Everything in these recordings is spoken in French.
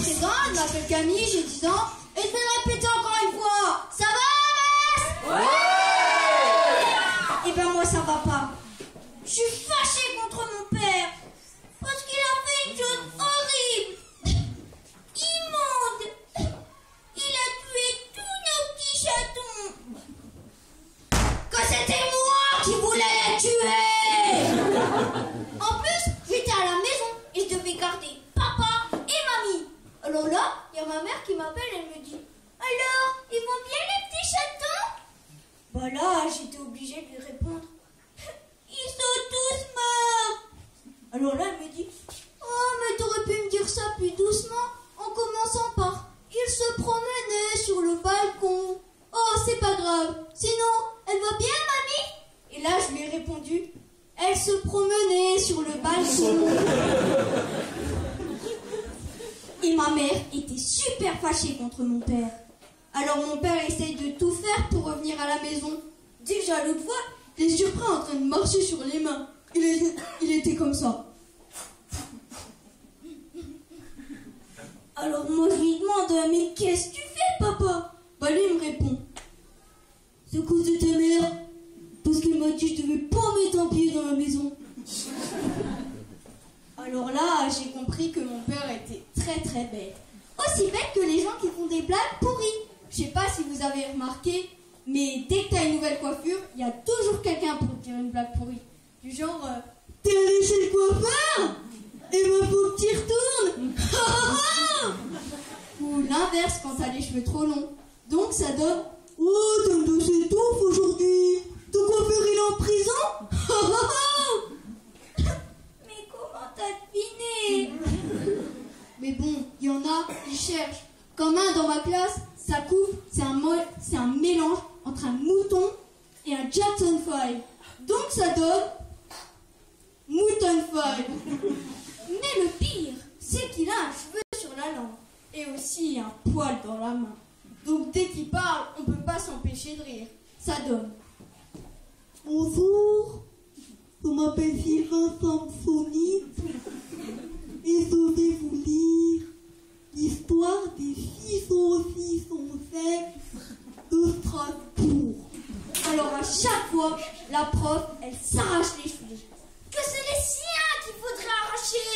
présent, elle m'appelle Camille, j'ai 10 ans, et je vais le répéter encore une fois. Ça va, Max? Ouais. Eh ben moi, ça va pas. Je suis fâchée contre mon père, parce qu'il a fait une chose horrible, immonde. Il a tué tous nos petits chatons. Que c'était moi qui voulais les tuer. En plus, j'étais à la maison et je devais garder papa et mamie. Alors là, il y a ma mère qui m'appelle et elle me dit « Alors, ils vont bien les petits chatons ?» Bah là, j'étais obligée de lui répondre « Ils sont tous morts !» Alors là, elle me dit « Oh, mais t'aurais pu me dire ça plus doucement en commençant par « Il se promenait sur le balcon. » Oh, c'est pas grave. Sinon, elle va bien, mamie? Et là, je lui ai répondu « Elle se promenait sur le balcon. » Et ma mère était super fâchée contre mon père. Alors mon père essaye de tout faire pour revenir à la maison. Déjà l'autre fois, je l'ai surpris en train de marcher sur les mains. Il était comme ça. Alors moi je lui demande « Mais qu'est-ce que tu fais, papa ?» Bah lui il me répond « C'est à cause de ta mère, parce qu'elle m'a dit que je devais pas mettre un pied dans la maison. » Alors là, j'ai compris que mon père était très très bête. Aussi bête que les gens qui font des blagues pourries. Je sais pas si vous avez remarqué, mais dès que t'as une nouvelle coiffure, il y a toujours quelqu'un pour te dire une blague pourrie. Du genre, t'es allé chez le coiffeur? Et ben faut que t'y retournes. Ou l'inverse quand t'as les cheveux trop longs. Donc ça donne, oh t'as me dossier touffe aujourd'hui. Ton coiffeur il est en prison? Mais comment t'as deviné? Mais bon, il y en a, ils cherchent. Comme un dans ma classe, sa coupe, c'est un mélange entre un mouton et un Jackson 5. Donc ça donne Mouton 5. Mais le pire, c'est qu'il a un cheveu sur la langue et aussi un poil dans la main. Donc dès qu'il parle, on peut pas s'empêcher de rire. Ça donne. Bonjour, je m'appelle Sylvain Samsonite et je vais vous lire l'histoire des 606 de Strasbourg. Alors à chaque fois, la prof, elle s'arrache les cheveux. Que c'est les siens qu'il faudrait arracher.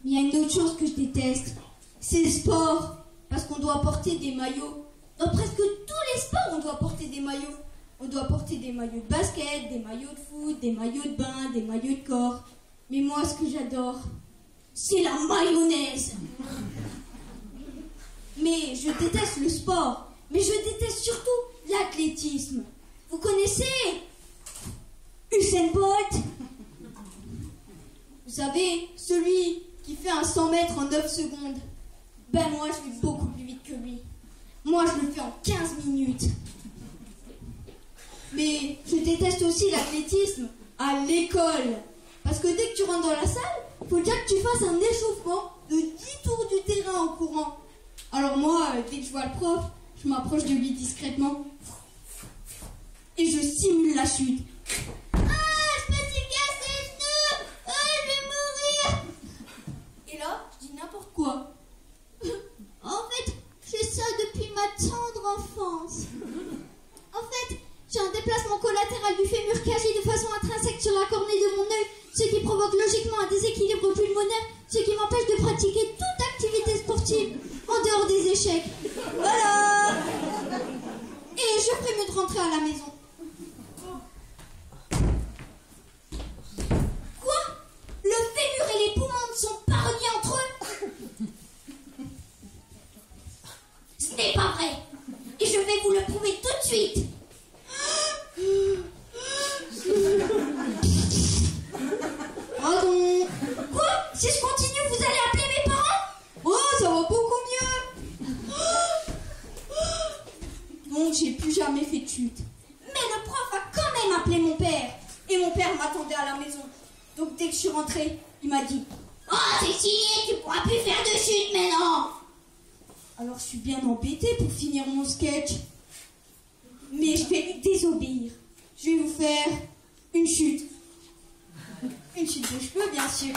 Mais il y a une autre chose que je déteste, c'est le sport. Parce qu'on doit porter des maillots. Dans presque tous les sports, on doit porter des maillots. On doit porter des maillots de basket, des maillots de foot, des maillots de bain, des maillots de corps. Mais moi, ce que j'adore, c'est la mayonnaise. Mais je déteste le sport. Mais je déteste surtout l'athlétisme. Vous connaissez Usain Bolt? Vous savez, celui qui fait un 100 mètres en 9 secondes. Ben moi, je vais beaucoup plus vite que lui. Moi, je le fais en 15 minutes. Mais je déteste aussi l'athlétisme à l'école. Parce que dès que tu rentres dans la salle, il faut déjà que tu fasses un échauffement de 10 tours du terrain en courant. Alors moi, dès que je vois le prof, je m'approche de lui discrètement et je simule la chute. Ah, je me suis cassé le genou. Ah, je vais mourir. Et là, je dis n'importe quoi. En fait, j'ai ça depuis ma tendre enfance. En fait, j'ai un déplacement collatéral du fémur cagé de façon intrinsèque sur la cornée de mon œil, ce qui provoque logiquement un déséquilibre pulmonaire, ce qui m'empêche de pratiquer toute activité sportive en dehors des échecs. Voilà. Et je ferai mieux de rentrer à la maison. Quoi? Le fémur et les poumons ne sont pas reliés entre eux? Ce n'est pas vrai. Et je vais vous le prouver tout de suite. Pardon. Quoi? Si je continue, vous allez appeler mes parents? Oh, ça va beaucoup mieux. Donc, j'ai plus jamais fait de chute. Mais le prof a quand même appelé mon père. Et mon père m'attendait à la maison. Donc, dès que je suis rentrée, il m'a dit « Oh, c'est signé, tu pourras plus faire de chute maintenant !» Alors, je suis bien embêtée pour finir mon sketch. Mais je vais lui désobéir. Je vais vous faire une chute. Une chute de cheveux, bien sûr.